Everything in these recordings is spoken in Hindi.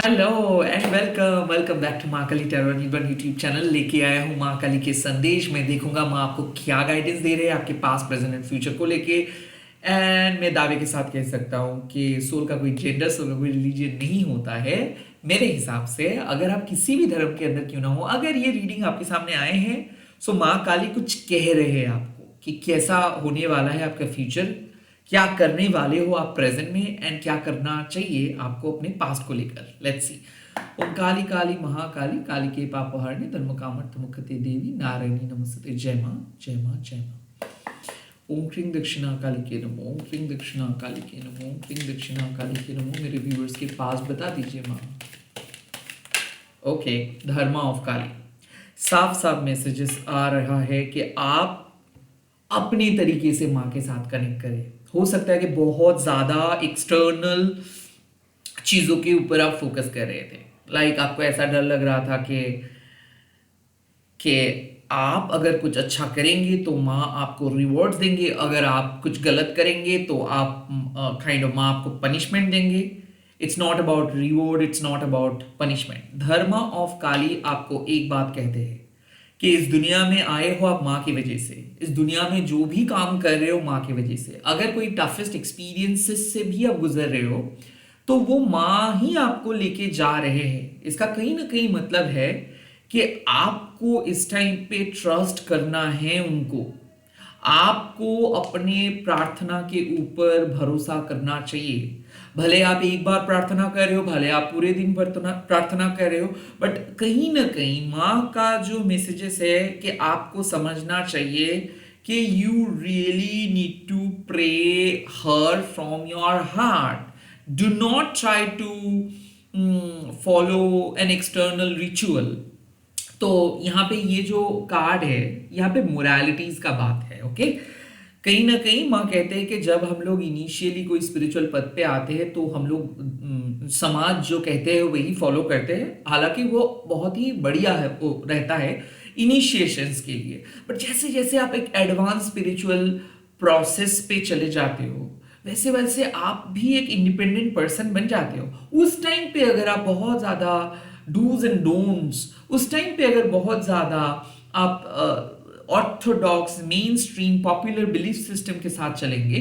Hello and welcome welcome back to Maa Kali tarot reborn YouTube channel. लेके आया हूँ माँ काली के संदेश। मैं देखूंगा माँ आपको क्या गाइडेंस दे रहे हैं आपके पास प्रेजेंट एंड फ्यूचर को लेके। एंड मैं दावे के साथ कह सकता हूँ कि सोल का कोई जेंडर, सोल का कोई रिलीजन नहीं होता है। मेरे हिसाब से अगर आप किसी भी धर्म के अंदर क्यों ना हो, अगर ये रीडिंग आपके सामने आए हैं सो माँ काली कुछ कह रहे हैं आपको कि कैसा होने वाला है आपका फ्यूचर, क्या करने वाले हो आप प्रेजेंट में, एंड क्या करना चाहिए आपको अपने पास्ट को लेकर। Let's see. ओम काली काली महाकाली काली के पापहारिणी धर्म कामर्थ मुखते देवी नारायणी नमस्ते। जय माँ जय माँ जय माँ। ओम क्रीं दक्षिणा काली के नमो, ओम क्रीं दक्षिणा काली के नमो, ओम क्रीं दक्षिणा काली के नमो। मेरे व्यूअर्स के पास बता दीजिए माँ। ओके, धर्मा ऑफ काली। साफ साफ मैसेजेस आ रहा है कि आप अपने तरीके से माँ के साथ कनेक्ट करें। हो सकता है कि बहुत ज्यादा एक्सटर्नल चीजों के ऊपर आप फोकस कर रहे थे। लाइक आपको ऐसा डर लग रहा था कि आप अगर कुछ अच्छा करेंगे तो माँ आपको रिवॉर्ड्स देंगे, अगर आप कुछ गलत करेंगे तो आप काइंड ऑफ माँ आपको पनिशमेंट देंगे। It's not about reward, it's not about punishment. Dharma of Kali आपको एक बात कहते हैं कि इस दुनिया में आए हो आप माँ की वजह से। इस दुनिया में जो भी काम कर रहे हो माँ की वजह से। अगर कोई टफेस्ट एक्सपीरियंसेस से भी आप गुजर रहे हो तो वो माँ ही आपको लेके जा रहे हैं। इसका कहीं ना कहीं मतलब है कि आपको इस टाइम पे ट्रस्ट करना है उनको। आपको अपने प्रार्थना के ऊपर भरोसा करना चाहिए। भले आप एक बार प्रार्थना कर रहे हो, भले आप पूरे दिन प्रार्थना कर रहे हो, बट कहीं ना कहीं माँ का जो मैसेजेस है कि आपको समझना चाहिए कि you really need to pray her from your heart. Do not try to follow an external ritual. तो यहाँ पे ये जो कार्ड है, यहाँ पे मोरालिटीज का बात है। ओके, कहीं ना कहीं माँ कहते हैं कि जब हम लोग इनिशियली कोई स्पिरिचुअल पद पे आते हैं तो हम लोग समाज जो कहते हैं वही फॉलो करते हैं। हालांकि वो बहुत ही बढ़िया है, वो रहता है इनिशिएशंस के लिए। बट जैसे जैसे आप एक एडवांस स्पिरिचुअल प्रोसेस पे चले जाते हो वैसे वैसे आप भी एक इंडिपेंडेंट पर्सन बन जाते हो। उस टाइम पे अगर आप बहुत ज्यादा डूज एंड डोंट्स, उस टाइम पे अगर बहुत ज्यादा आप Orthodox main stream popular belief system के साथ चलेंगे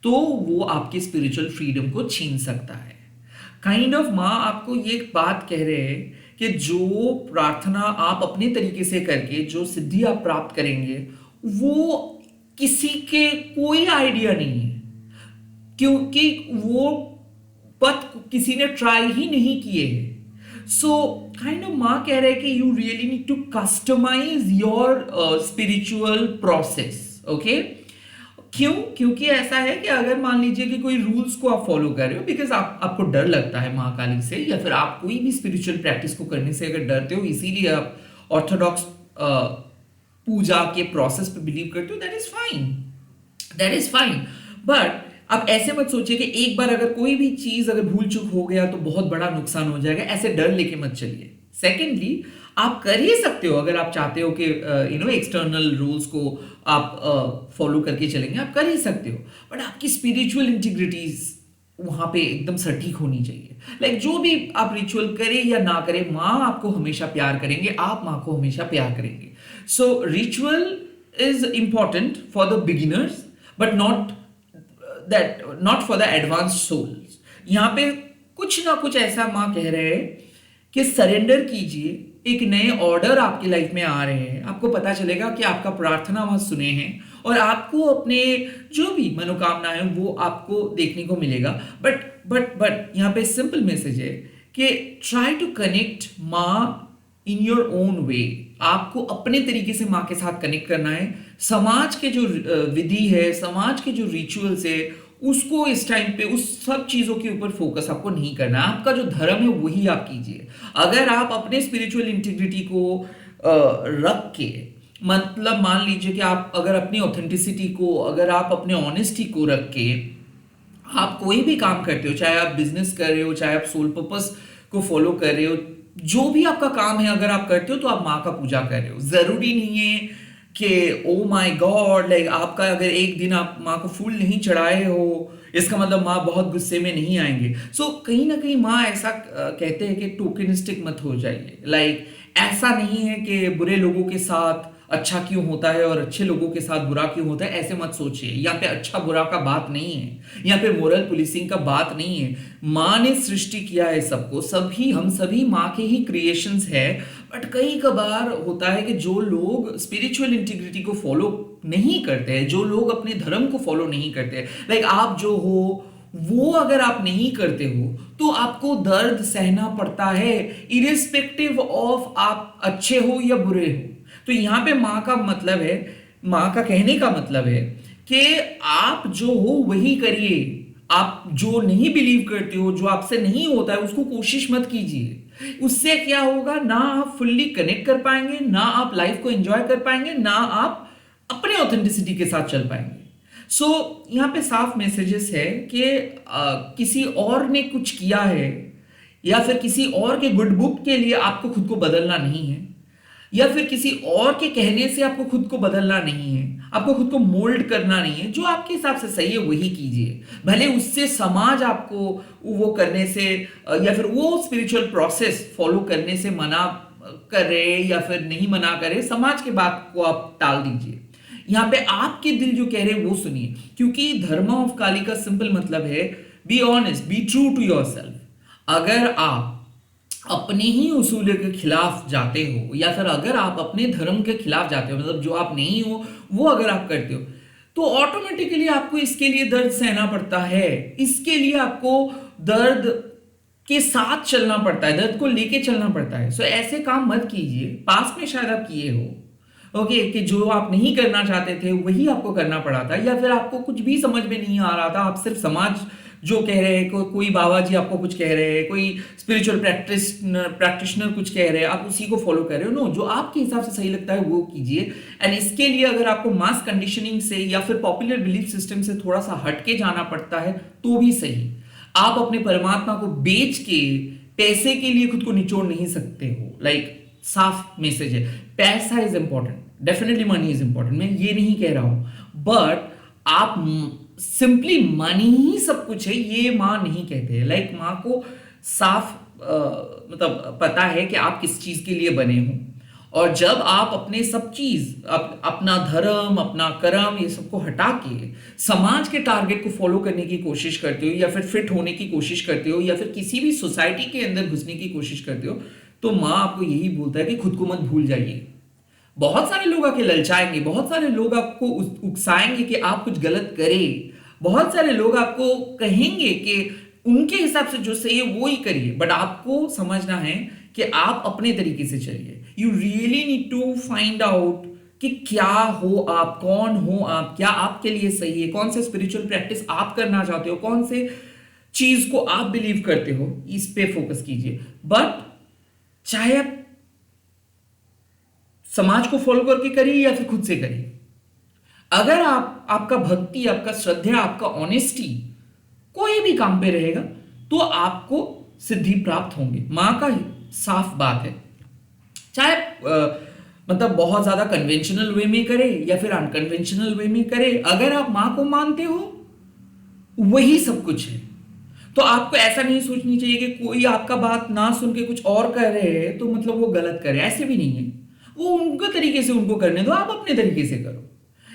तो वो आपके स्पिरिचुअल फ्रीडम को छीन सकता है। काइंड ऑफ माँ आपको ये बात कह रहे हैं कि जो प्रार्थना आप अपने तरीके से करके जो सिद्धि आप प्राप्त करेंगे वो किसी के कोई आइडिया नहीं है, क्योंकि वो पथ किसी ने ट्राई ही नहीं किए हैं। सो काइंड ऑफ माँ कह रहे हैं कि you really need to customize your spiritual process. Okay, क्यों? क्योंकि ऐसा है कि अगर मान लीजिए कि कोई रूल्स को आप फॉलो कर रहे हो बिकॉज आपको डर लगता है माँ काली से, या फिर आप कोई भी स्पिरिचुअल प्रैक्टिस को करने से अगर डरते हो, इसीलिए आप ऑर्थोडॉक्स पूजा के प्रोसेस पे बिलीव करते हो, that is fine, that is fine. But आप ऐसे मत सोचिए कि एक बार अगर कोई भी चीज अगर भूल चूक हो गया तो बहुत बड़ा नुकसान हो जाएगा, ऐसे डर लेके मत चलिए। सेकेंडली, आप कर ही सकते हो अगर आप चाहते हो कि एक्सटर्नल रूल्स को आप फॉलो करके चलेंगे, आप कर ही सकते हो। बट आपकी स्पिरिचुअल इंटीग्रिटीज वहां पे एकदम सटीक होनी चाहिए। लाइक जो भी आप रिचुअल करें या ना करें, माँ आपको हमेशा प्यार करेंगे, आप माँ को हमेशा प्यार करेंगे। So ritual is important for the beginners but not for the advance souls. यहाँ पे कुछ ना कुछ ऐसा माँ कह रहे हैं कि सरेंडर कीजिए। एक नए ऑर्डर आपकी लाइफ में आ रहे हैं, आपको पता चलेगा कि आपका प्रार्थना वहां सुने हैं और आपको अपने जो भी मनोकामना है वो आपको देखने को मिलेगा। बट यहाँ पे सिंपल मैसेज है कि ट्राई टू कनेक्ट माँ इन योर ओन वे। आपको अपने तरीके से माँ के साथ कनेक्ट करना है। समाज के जो विधि है, समाज के जो रिचुअल्स है, उसको इस टाइम पे उस सब चीजों के ऊपर फोकस आपको नहीं करना है। आपका जो धर्म है वही आप कीजिए। अगर आप अपने स्पिरिचुअल इंटीग्रिटी को रख के, मतलब मान लीजिए कि आप अगर अपनी ऑथेंटिसिटी को, अगर आप अपने ऑनेस्टी को रख के आप कोई भी काम करते हो, चाहे आप बिजनेस कर रहे हो, चाहे आप सोल पर्पस को फॉलो कर रहे हो, जो भी आपका काम है अगर आप करते हो तो आप माँ का पूजा कर रहे हो। जरूरी नहीं है कि ओ माय गॉड, लाइक आपका अगर एक दिन आप माँ को फूल नहीं चढ़ाए हो इसका मतलब माँ बहुत गुस्से में नहीं आएंगे। सो कहीं ना कहीं माँ ऐसा कहते हैं कि टोकनिस्टिक मत हो जाइए। लाइक ऐसा नहीं है कि बुरे लोगों के साथ अच्छा क्यों होता है और अच्छे लोगों के साथ बुरा क्यों होता है, ऐसे मत सोचिए। यहाँ पे अच्छा बुरा का बात नहीं है, यहाँ पे मोरल पुलिसिंग का बात नहीं है। माँ ने सृष्टि किया है सबको, सभी हम सभी माँ के ही क्रिएशंस है। बट कई कबार होता है कि जो लोग स्पिरिचुअल इंटीग्रिटी को फॉलो नहीं करते हैं, जो लोग अपने धर्म को फॉलो नहीं करते, लाइक आप जो हो वो अगर आप नहीं करते हो तो आपको दर्द सहना पड़ता है, इरिस्पेक्टिव ऑफ आप अच्छे हो या बुरे हो। तो यहां पे माँ का मतलब है, माँ का कहने का मतलब है कि आप जो हो वही करिए। आप जो नहीं बिलीव करते हो, जो आपसे नहीं होता है, उसको कोशिश मत कीजिए। उससे क्या होगा, ना आप फुल्ली कनेक्ट कर पाएंगे, ना आप लाइफ को एंजॉय कर पाएंगे, ना आप अपने ऑथेंटिसिटी के साथ चल पाएंगे। सो यहाँ पे साफ मैसेजेस है कि किसी और ने कुछ किया है या फिर किसी और के गुड बुक के लिए आपको खुद को बदलना नहीं है, या फिर किसी और के कहने से आपको खुद को बदलना नहीं है, आपको खुद को मोल्ड करना नहीं है। जो आपके हिसाब से सही है वही कीजिए, भले उससे समाज आपको वो करने से या फिर वो स्पिरिचुअल प्रोसेस फॉलो करने से मना करे या फिर नहीं मना करे, समाज के बात को आप टाल दीजिए। यहाँ पे आपके दिल जो कह रहे हैं वो सुनिए, क्योंकि धर्म ऑफ काली का सिंपल मतलब है be honest, be true to yourself. अगर आप अपने ही उसूल के खिलाफ जाते हो या फिर अगर आप अपने धर्म के खिलाफ जाते हो, मतलब जो आप नहीं हो वो अगर आप करते हो, तो ऑटोमेटिकली आपको इसके लिए दर्द सहना पड़ता है। इसके लिए आपको दर्द के साथ चलना पड़ता है, दर्द को लेके चलना पड़ता है। सो ऐसे काम मत कीजिए। पास में शायद आप किए हो, ओके, कि जो आप नहीं करना चाहते थे वही आपको करना पड़ा था, या फिर आपको कुछ भी समझ में नहीं आ रहा था, आप सिर्फ समाज जो कह रहे हैं, कोई बाबा जी आपको कुछ कह रहे हैं, कोई स्पिरिचुअल प्रैक्टिशनर कुछ कह रहे हैं, आप उसी को फॉलो कर रहे हो। नो, जो आपके हिसाब से सही लगता है वो कीजिए। एंड इसके लिए अगर आपको मास कंडीशनिंग से या फिर पॉपुलर बिलीफ सिस्टम से थोड़ा सा हटके जाना पड़ता है तो भी सही। आप अपने परमात्मा को बेच के पैसे के लिए खुद को निचोड़ नहीं सकते हो। लाइक साफ मैसेज है, पैसा is important, definitely money is important, मैं ये नहीं कह रहा हूं, बट आप सिंपली मनी ही सब कुछ है ये माँ नहीं कहते। लाइक माँ को साफ मतलब पता है कि आप किस चीज के लिए बने हो, और जब आप अपने सब चीज अपना धर्म, अपना कर्म, ये सबको हटा के समाज के टारगेट को फॉलो करने की कोशिश करते हो, या फिर फिट होने की कोशिश करते हो, या फिर किसी भी सोसाइटी के अंदर घुसने की कोशिश करते हो, तो माँ आपको यही बोलता है कि खुद को मत भूल जाइए। बहुत सारे लोग आके ललचाएंगे, बहुत सारे लोग आपको उकसाएंगे कि आप कुछ गलत करें, बहुत सारे लोग आपको कहेंगे कि उनके हिसाब से जो सही है वो ही करिए, बट आपको समझना है कि आप अपने तरीके से चलिए। You really need to find out कि क्या हो आप, कौन हो आप, क्या आपके लिए सही है, कौन से स्पिरिचुअल प्रैक्टिस आप करना चाहते हो, कौन से चीज को आप बिलीव करते हो, इस पे फोकस कीजिए। बट चाहे आप समाज को फॉलो करके करिए या फिर खुद से करिए, अगर आपका भक्ति, आपका श्रद्धा, आपका ऑनेस्टी कोई भी काम पे रहेगा तो आपको सिद्धि प्राप्त होंगे। मां का साफ बात है, चाहे मतलब बहुत ज्यादा कन्वेंशनल वे में करे या फिर अनकन्वेंशनल वे में करे, अगर आप मां को मानते हो वही सब कुछ है। तो आपको ऐसा नहीं सोचनी चाहिए कि कोई आपका बात ना सुन के कुछ और कर रहे हैं तो मतलब वो गलत करे, ऐसे भी नहीं है। वो उनके तरीके से उनको करने दो, आप अपने तरीके से करो।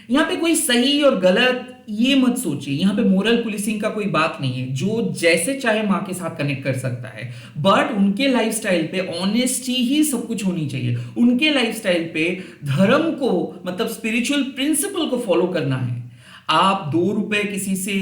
यहाँ पे कोई सही और गलत ये मत सोचिए, यहाँ पे मोरल पुलिसिंग का कोई बात नहीं है। जो जैसे चाहे माँ के साथ कनेक्ट कर सकता है, बट उनके लाइफस्टाइल पे ऑनेस्टी ही सब कुछ होनी चाहिए। उनके लाइफस्टाइल पे धर्म को, मतलब स्पिरिचुअल प्रिंसिपल को फॉलो करना है। आप 2 रुपए किसी से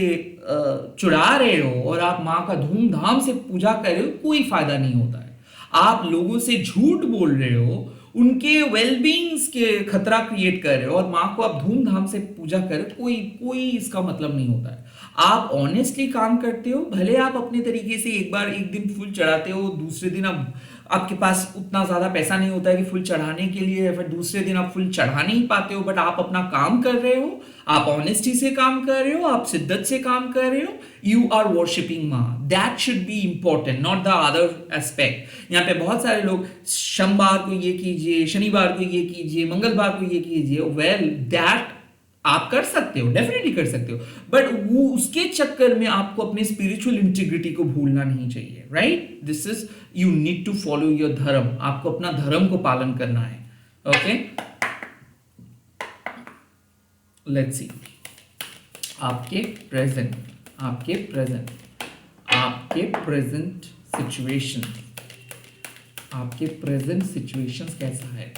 चुरा रहे हो और आप माँ का धूमधाम से पूजा कर रहे हो, कोई फायदा नहीं होता है। आप लोगों से झूठ बोल रहे हो, उनके वेलबींग्स के खतरा क्रिएट कर रहे हो, और माँ को आप धूमधाम से पूजा कर रहे हो, कोई इसका मतलब नहीं होता है। आप ऑनेस्टली काम करते हो, भले आप अपने तरीके से एक दिन फूल चढ़ाते हो, दूसरे दिन आपके पास उतना ज्यादा पैसा नहीं होता है कि फूल चढ़ाने के लिए, या फिर दूसरे दिन आप फूल चढ़ा नहीं पाते हो, बट आप अपना काम कर रहे हो, आप ऑनेस्टी से काम कर रहे हो, आप शिद्दत से काम कर रहे हो, यू आर वर्शिपिंग माँ। That should be important, not the other aspect. यहाँ पे बहुत सारे लोग सोमवार को ये कीजिए, शनिवार को ये कीजिए, मंगलवार को ये कीजिए, वेल दैट आप कर सकते हो, डेफिनेटली कर सकते हो, बट वो उसके चक्कर में आपको अपने स्पिरिचुअल इंटीग्रिटी को भूलना नहीं चाहिए, right? This is, you need to follow your dharma, आपको अपना धर्म को पालन करना है। ओके, लेट्स सी आपके प्रेजेंट, आपके प्रेजेंट, आपके प्रेजेंट सिचुएशन, आपके प्रेजेंट सिचुएशंस कैसा है?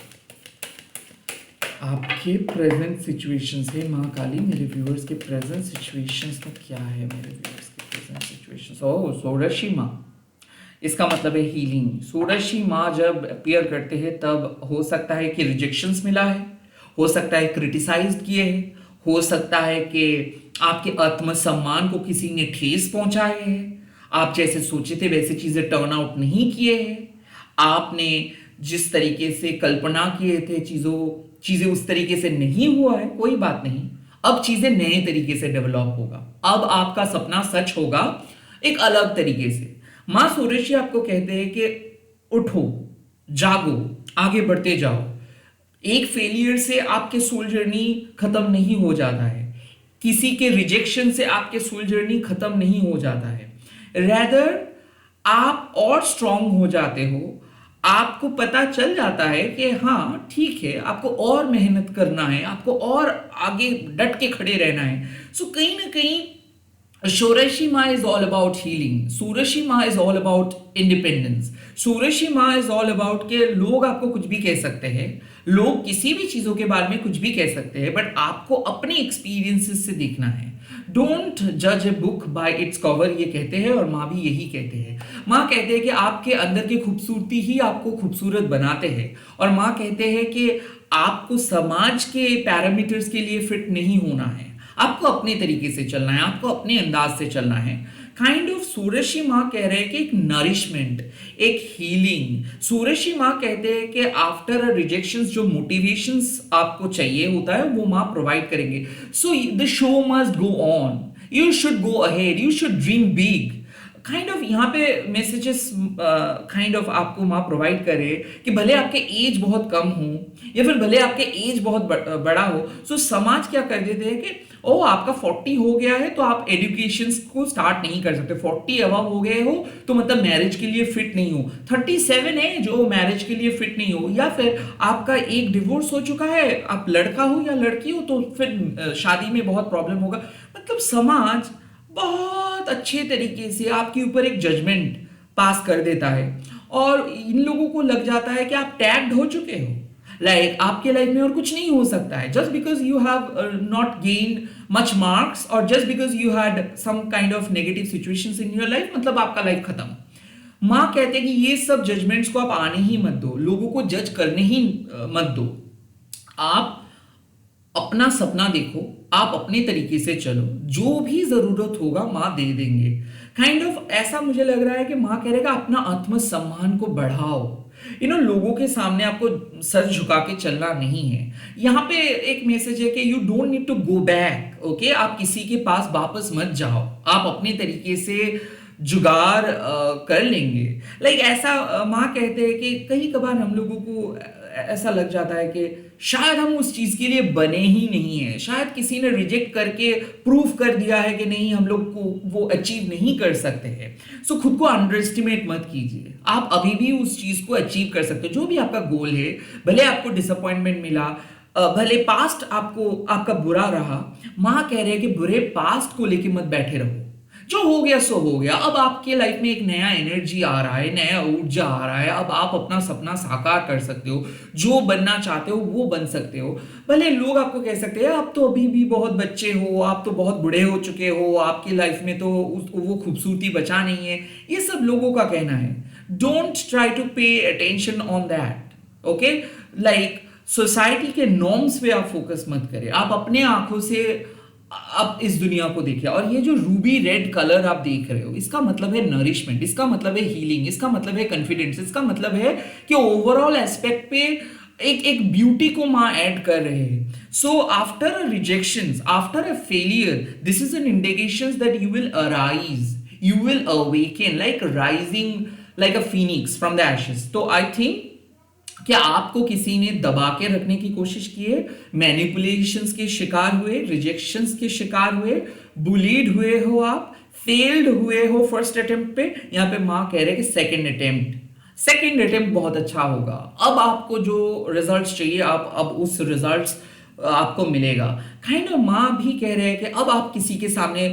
आपके प्रेजेंट सिचुएशंस है माँ काली, मेरे व्यूअर्स के प्रेजेंट सिचुएशंस का क्या है? मेरे व्यूअर्स के प्रेजेंट सिचुएशंस, ओह षोडशी माँ, इसका मतलब है हीलिंग। षोडशी माँ जब अपीयर करते हैं तब हो सकता है कि रिजेक्शंस मिला है, हो सकता है क्रिटिसाइज किए हैं, हो सकता है कि आपके आत्मसम्मान को किसी ने ठेस पहुंचाए हैं, आप जैसे सोचे थे वैसे चीजें टर्न आउट नहीं किए हैं, आपने जिस तरीके से कल्पना किए थे चीजें उस तरीके से नहीं हुआ है, कोई बात नहीं, अब चीजें नए तरीके से डेवलप होगा, अब आपका सपना सच होगा एक अलग तरीके से। मां सूर्यशी आपको कहते हैं कि उठो, जागो, आगे बढ़ते जाओ। एक फेलियर से आपके सोल जर्नी खत्म नहीं हो जाता है, किसी के रिजेक्शन से आपके सोल जर्नी खत्म नहीं हो जाता है, रेदर आप और स्ट्रांग हो जाते हो। आपको पता चल जाता है कि हाँ ठीक है, आपको और मेहनत करना है, आपको और आगे डट के खड़े रहना है। सो कहीं ना कहीं Shurashima is all about healing. Surashima is all about independence. Surashima is all about कि लोग आपको कुछ भी कह सकते हैं, लोग किसी भी चीजों के बारे में कुछ भी कह सकते हैं, बट आपको अपने एक्सपीरियंसेस से देखना है। डोंट जज a book by its cover, ये कहते हैं, और माँ भी यही कहते हैं। माँ कहते हैं कि आपके अंदर की खूबसूरती ही आपको खूबसूरत बनाते हैं, और माँ कहते हैं कि आपको समाज के पैरामीटर्स के लिए फिट नहीं होना है, आपको अपने तरीके से चलना है, आपको अपने अंदाज से चलना है। काइंड ऑफ सूरशी माँ कह रहे हैं कि एक नरिशमेंट, एक हीलिंग। सूरशी माँ कहते हैं कि आफ्टर अ रिजेक्शंस जो मोटिवेशंस आपको चाहिए होता है वो माँ प्रोवाइड करेंगे। So the show must go on, you should go ahead, you should dream big. Kind of यहाँ पे मैसेजेस काइंड ऑफ आपको माँ प्रोवाइड करे कि भले आपके एज बहुत कम हो या फिर भले आपके एज बहुत बड़ा हो, सो समाज क्या कर देते हैं कि ओ आपका 40 हो गया है तो आप एजुकेशन को स्टार्ट नहीं कर सकते, 40 अबव हो गए हो तो मतलब मैरिज के लिए फिट नहीं हो, 37 है जो मैरिज के लिए फिट नहीं हो, या फिर आपका एक डिवोर्स हो चुका है, आप लड़का हो या लड़की हो तो फिर शादी में बहुत प्रॉब्लम होगा। मतलब समाज बहुत अच्छे तरीके से आपके ऊपर एक जजमेंट पास कर देता है, और इन लोगों को लग जाता है कि आप टैग्ड हो चुके हो, लाइक आपके लाइफ में और कुछ नहीं हो सकता है, just because you have not gained much marks, और just because you had some kind of negative situations in your life, मतलब आपका लाइफ खत्म। माँ कहते हैं कि ये सब जजमेंट्स को आप आने ही मत दो, लोगों को जज करने ही मत दो, आप अपना सपना देखो, आप अपने तरीके से चलो, जो भी जरूरत होगा माँ दे देंगे। काइंड ऑफ ऐसा मुझे लग रहा है कि माँ कह रहेगा अपना आत्मसम्मान को बढ़ाओ, लोगों के सामने आपको सर झुका के चलना नहीं है। यहाँ पे एक मैसेज है कि you don't need to go back, okay, आप किसी के पास वापस मत जाओ, आप अपने तरीके से जुगाड़ कर लेंगे। लाइक ऐसा माँ कहते हैं कि कहीं कभार हम लोगों को ऐसा लग जाता है कि शायद हम उस चीज के लिए बने ही नहीं है, शायद किसी ने रिजेक्ट करके प्रूव कर दिया है कि नहीं हम लोग को वो अचीव नहीं कर सकते हैं। सो खुद को अंडर एस्टिमेट मत कीजिए, आप अभी भी उस चीज को अचीव कर सकते हो, जो भी आपका गोल है। भले आपको डिसअपॉइंटमेंट मिला, भले पास्ट आपका बुरा रहा, माँ कह रहे हैं कि बुरे पास्ट को लेके मत बैठे रहो, जो हो गया सो हो गया। अब आपके लाइफ में एक नया एनर्जी आ रहा है, नया ऊर्जा आ रहा है, अब आप अपना सपना साकार कर सकते हो, जो बनना चाहते हो वो बन सकते हो। भले लोग आपको कह सकते हैं आप तो अभी भी बहुत बच्चे हो, आप तो बहुत बूढ़े हो चुके हो, आपकी लाइफ में तो वो खूबसूरती बचा नहीं है, ये सब लोगों का कहना है। Don't try to pay attention on that, okay. Like society के नॉर्म्स पे आप फोकस मत करें, आप अपने आंखों से आप इस दुनिया को देखिए। और ये जो रूबी रेड कलर आप देख रहे हो, इसका मतलब है नरिशमेंट, इसका मतलब है हीलिंग, इसका मतलब है कॉन्फिडेंस, इसका मतलब है कि ओवरऑल एस्पेक्ट पे एक ब्यूटी को माँ ऐड कर रहे हैं। So after a rejections, after a failure, this is an indication that you will arise, you will awaken, like rising like a Phoenix from the ashes. तो आई थिंक क्या आपको किसी ने दबा के रखने की कोशिश की है, मैनिपुलेशंस के शिकार हुए, रिजेक्शंस के शिकार हुए, बुलीड हुए हो, आप फेल्ड हुए हो फर्स्ट अटेम्प्ट पे? यहाँ पे माँ कह रहे हैं कि सेकंड अटेम्प्ट बहुत अच्छा होगा, अब आपको जो रिजल्ट्स चाहिए आप अब उस रिजल्ट्स आपको मिलेगा। माँ भी कह रहे हैं कि अब आप किसी के सामने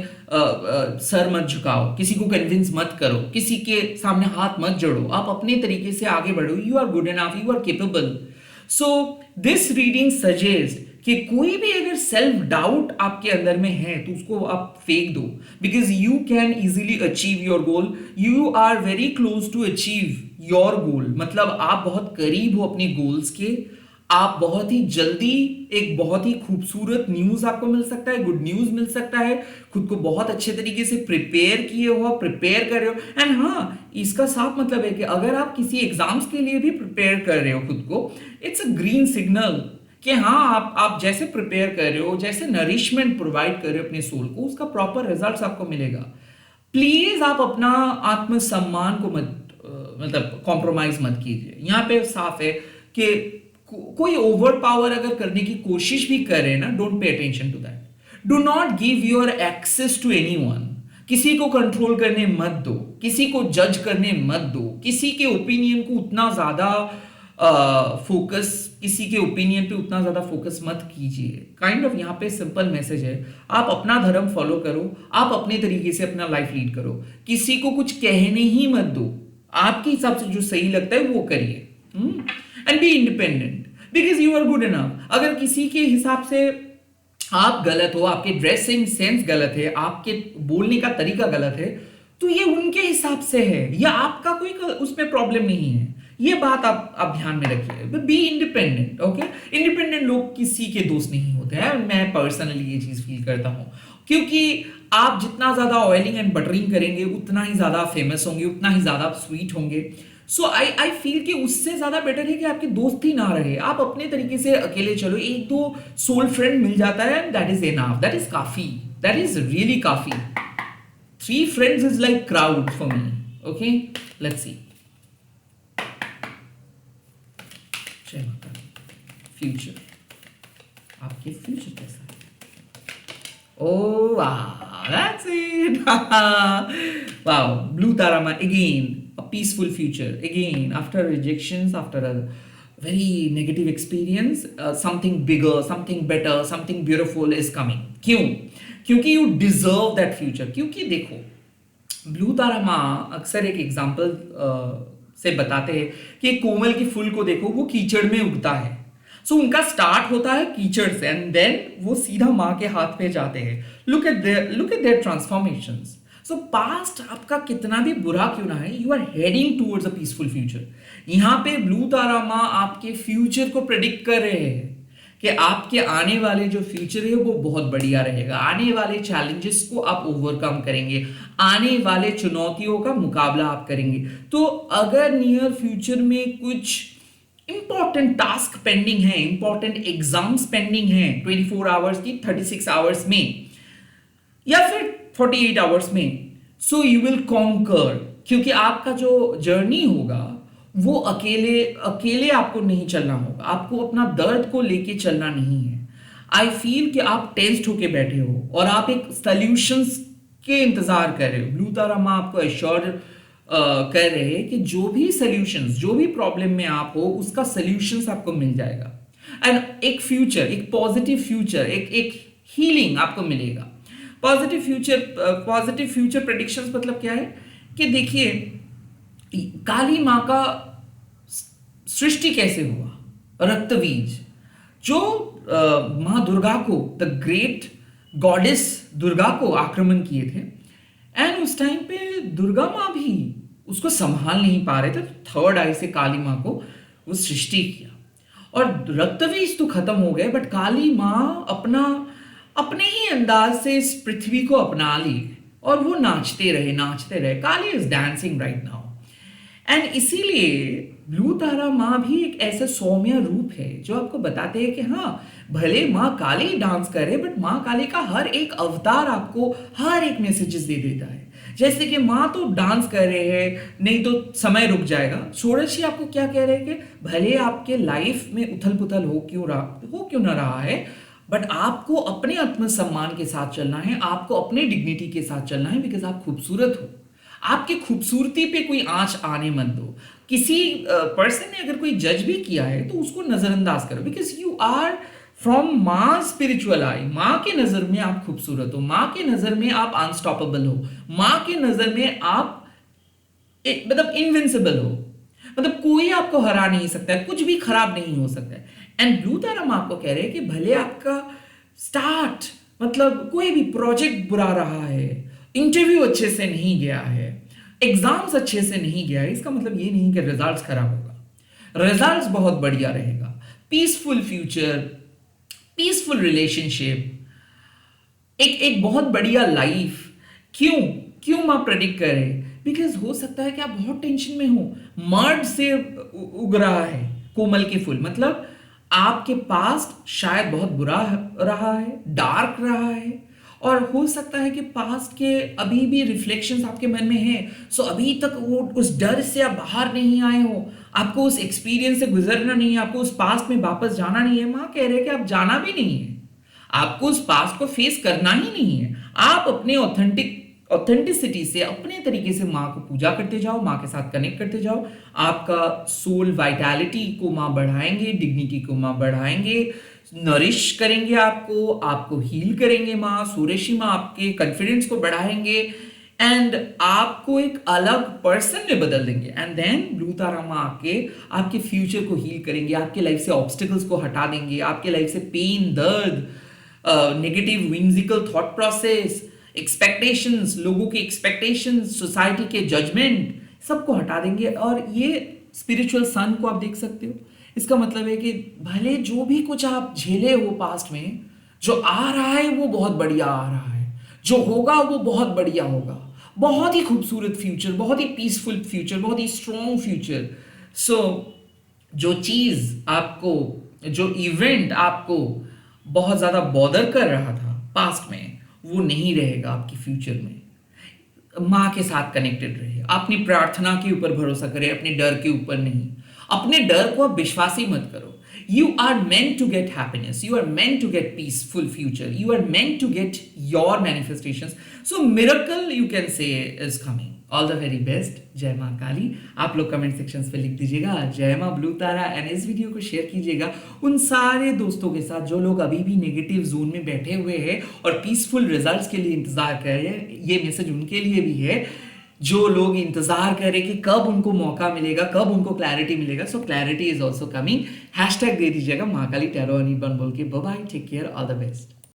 सर मत झुकाओ, किसी को कन्विंस मत करो, किसी के सामने हाथ मत जोड़ो, आप अपने तरीके से आगे बढ़ो, you are good enough, you are capable. So this reading suggest कि कोई भी अगर सेल्फ डाउट आपके अंदर में है तो उसको आप फेंक दो, because you can easily achieve your goal, you are very close to achieve your goal. मतलब आप बहुत करीब हो अपने गोल्स के, आप बहुत ही जल्दी एक बहुत ही खूबसूरत न्यूज आपको मिल सकता है, गुड न्यूज मिल सकता है, खुद को बहुत अच्छे तरीके से प्रिपेयर किए हो, प्रिपेयर कर रहे हो। एंड हाँ, इसका साफ मतलब है कि अगर आप किसी एग्जाम्स के लिए भी प्रिपेयर कर रहे हो खुद को, इट्स अ ग्रीन सिग्नल कि हाँ आप जैसे प्रिपेयर कर रहे हो, जैसे नरिशमेंट प्रोवाइड कर रहे हो अपने सोल को, उसका प्रॉपर रिजल्ट आपको मिलेगा। प्लीज आप अपना आत्मसम्मान को मत मतलब कॉम्प्रोमाइज मत कीजिए। यहाँ पे साफ है कि कोई ओवर पावर अगर करने की कोशिश भी करे ना, don't pay attention to that, do not give your access to anyone. किसी को कंट्रोल करने मत दो, किसी को जज करने मत दो, किसी के ओपिनियन को उतना ज्यादा फोकस किसी के ओपिनियन पे उतना ज्यादा फोकस मत कीजिए। यहाँ पे सिंपल मैसेज है, आप अपना धर्म फॉलो करो, आप अपने तरीके से अपना लाइफ लीड करो, किसी को कुछ कहने ही मत दो, आपके हिसाब से जो सही लगता है वो करिए। And be independent because you are good enough. अगर किसी के हिसाब से आप गलत हो, आपके ड्रेसिंग सेंस गलत है, आपके बोलने का तरीका गलत है, तो ये उनके हिसाब से है, या आपका कोई उसमें प्रॉब्लम नहीं है। ये बात आप ध्यान में रखिए। Be independent, okay. इंडिपेंडेंट लोग किसी के दोस्त नहीं होते हैं, मैं पर्सनली ये चीज फील करता हूं, क्योंकि आप जितना ज्यादा ऑयलिंग एंड बटरिंग करेंगे उतना ही ज्यादा फेमस होंगे, उतना ही ज्यादा स्वीट होंगे। सो आई फील कि उससे ज्यादा बेटर है कि आपके दोस्त ही ना रहे, आप अपने तरीके से अकेले चलो, एक दो सोल फ्रेंड मिल जाता है, that is enough, that is काफी, दैट इज रियली काफी। 3 friends is like crowd for me. Okay, let's see. जय माता दी। फ्यूचर, आपके फ्यूचर कैसा है? Oh wow, that's it. Wow, Blue Tarama again, a peaceful future again after rejections, after a very negative experience, something bigger, something better, something beautiful is coming. क्यों? क्योंकि you deserve that future। क्योंकि देखो, ब्लू तारा माँ अक्सर एक एग्जाम्पल से बताते हैं कि कोमल के फूल को देखो, वो कीचड़ में उगता है। सो उनका स्टार्ट होता है कीचड़ से एंड देन वो सीधा माँ के हाथ पे जाते हैं। Look at their transformations. So past आपका कितना भी बुरा क्यों ना है, you are heading towards a peaceful future. यहाँ पे ब्लू तारा माँ आपके फ्यूचर को प्रेडिक्ट कर रहे हैं कि आपके आने वाले जो फ्यूचर है वो बहुत बढ़िया रहेगा, आने वाले चैलेंजेस को आप ओवरकम करेंगे, आने वाले चुनौतियों का मुकाबला आप करेंगे। तो अगर नियर फ्यूचर में कुछ इंपॉर्टेंट टास्क पेंडिंग है, इंपॉर्टेंट एग्जाम्स पेंडिंग है 24 आवर्स की 36 आवर्स में या फिर 48 आवर्स में, सो यू विल कॉन्कर, क्योंकि आपका जो जर्नी होगा वो अकेले आपको नहीं चलना होगा, आपको अपना दर्द को लेके चलना नहीं है। आई फील कि आप टेंस्ड होके बैठे हो और आप एक सॉल्यूशंस के इंतजार कर रहे हो। ब्लू तारा माँ आपको एश्योर कर रहे हैं कि जो भी सॉल्यूशंस, जो भी प्रॉब्लम में आप हो, उसका सॉल्यूशंस आपको मिल जाएगा एंड एक फ्यूचर, एक पॉजिटिव फ्यूचर, एक हीलिंग आपको मिलेगा। पॉजिटिव फ्यूचर प्रेडिक्शंस मतलब क्या है कि देखिए, काली माँ का सृष्टि कैसे हुआ, रक्तबीज जो माँ दुर्गा को, द ग्रेट गॉडेस दुर्गा को आक्रमण किए थे, एंड उस टाइम पे दुर्गा माँ भी उसको संभाल नहीं पा रहे थे, थर्ड आई से काली माँ को वो सृष्टि किया और रक्तबीज तो खत्म हो गए, बट काली माँ अपने ही अंदाज से इस पृथ्वी को अपना ली और वो नाचते रहे। Kali is dancing right now. And इसीलिए ब्लू तारा माँ भी एक ऐसा सौम्य रूप है जो आपको बताते हैं कि हाँ, भले माँ काली डांस करे बट माँ काली का हर एक अवतार आपको हर एक मैसेजेस दे देता है। जैसे कि माँ तो डांस कर रहे हैं, नहीं तो समय रुक जाएगा। षोडशी आपको क्या कह रहे हैं कि भले आपके लाइफ में उथल पुथल हो क्यों ना रहा है, बट आपको अपने आत्मसम्मान के साथ चलना है, आपको अपने डिग्निटी के साथ चलना है, बिकॉज आप खूबसूरत हो। आपकी खूबसूरती पे कोई आंच आने मत दो। किसी पर्सन ने अगर कोई जज भी किया है तो उसको नजरअंदाज करो, बिकॉज यू आर फ्रॉम माँ स्पिरिचुअल आई। माँ के नजर में आप खूबसूरत हो, माँ के नजर में आप अनस्टॉपेबल हो, माँ के नजर में आप मतलब इनविंसिबल हो। मतलब कोई आपको हरा नहीं सकता है, कुछ भी खराब नहीं हो सकता है। एंड ब्लू तारा हम आपको कह रहे हैं कि भले आपका स्टार्ट मतलब कोई भी प्रोजेक्ट बुरा रहा है, इंटरव्यू अच्छे से नहीं गया है, एग्जाम्स अच्छे से नहीं गया है, इसका मतलब ये नहीं कि रिजल्ट्स खराब होगा। रिजल्ट्स बहुत बढ़िया रहेगा। पीसफुल फ्यूचर, पीसफुल रिलेशनशिप, एक एक बहुत बढ़िया लाइफ। क्यों क्यों माँ प्रेडिक्ट करे? बिकॉज हो सकता है कि आप बहुत टेंशन में हो, मर्ड से उग रहा है कोमल के फूल। मतलब आपके पास्ट शायद बहुत बुरा रहा है, डार्क रहा है, और हो सकता है कि पास्ट के अभी भी रिफ्लेक्शंस आपके मन में है। सो अभी तक वो उस डर से आप बाहर नहीं आए हो, आपको उस एक्सपीरियंस से गुजरना नहीं है, आपको उस पास्ट में वापस जाना नहीं है। माँ कह रहे हैं कि आप जाना भी नहीं है, आपको उस पास्ट को फेस करना ही नहीं है। आप अपने ऑथेंटिसिटी से, अपने तरीके से माँ को पूजा करते जाओ, माँ के साथ कनेक्ट करते जाओ। आपका सोल वाइटैलिटी को माँ बढ़ाएंगे, डिग्निटी को माँ बढ़ाएंगे, नरिश करेंगे आपको, आपको हील करेंगे माँ। सूर्यशी माँ आपके कॉन्फिडेंस को बढ़ाएंगे एंड आपको एक अलग पर्सन में बदल देंगे। एंड देन ब्लू तारा माँ आके आपके फ्यूचर को हील करेंगे, आपके लाइफ से ऑब्स्टिकल्स को हटा देंगे, आपके लाइफ से पेन, दर्द, negative whimsical thought process, expectations, लोगों की एक्सपेक्टेशंस, सोसाइटी के जजमेंट, सबको हटा देंगे। और ये स्पिरिचुअल सन को आप देख सकते हो। इसका मतलब है कि भले जो भी कुछ आप झेले हो पास्ट में, जो आ रहा है वो बहुत बढ़िया आ रहा है, जो होगा वो बहुत बढ़िया होगा, बहुत ही खूबसूरत फ्यूचर, बहुत ही पीसफुल फ्यूचर, बहुत ही स्ट्रॉन्ग फ्यूचर। सो जो चीज आपको, जो इवेंट आपको बहुत ज्यादा बॉदर कर रहा था पास्ट में, वो नहीं रहेगा आपके फ्यूचर में। माँ के साथ कनेक्टेड रहिए, अपनी प्रार्थना के ऊपर भरोसा करें, अपने डर के ऊपर नहीं। अपने डर को आप विश्वास ही मत करो। You are meant to get happiness. You are meant to get peaceful future. You are meant to get your manifestations. So miracle you can say is coming. All the very best. जय माँ काली। आप लोग कमेंट सेक्शंस पे लिख दीजिएगा जय माँ ब्लू तारा, एंड इस वीडियो को शेयर कीजिएगा उन सारे दोस्तों के साथ जो लोग अभी भी नेगेटिव जोन में बैठे हुए हैं और पीसफुल रिजल्ट्स के लिए इंतजार कर रहे हैं। ये मैसेज उनके लिए भी है जो लोग इंतजार करें कि कब उनको मौका मिलेगा, कब उनको क्लैरिटी मिलेगा। So clarity is also coming. Hashtag दे दीजिएगा महाकाली टैरो अनिर्बाण बोल के। Bye bye, take care, all the best.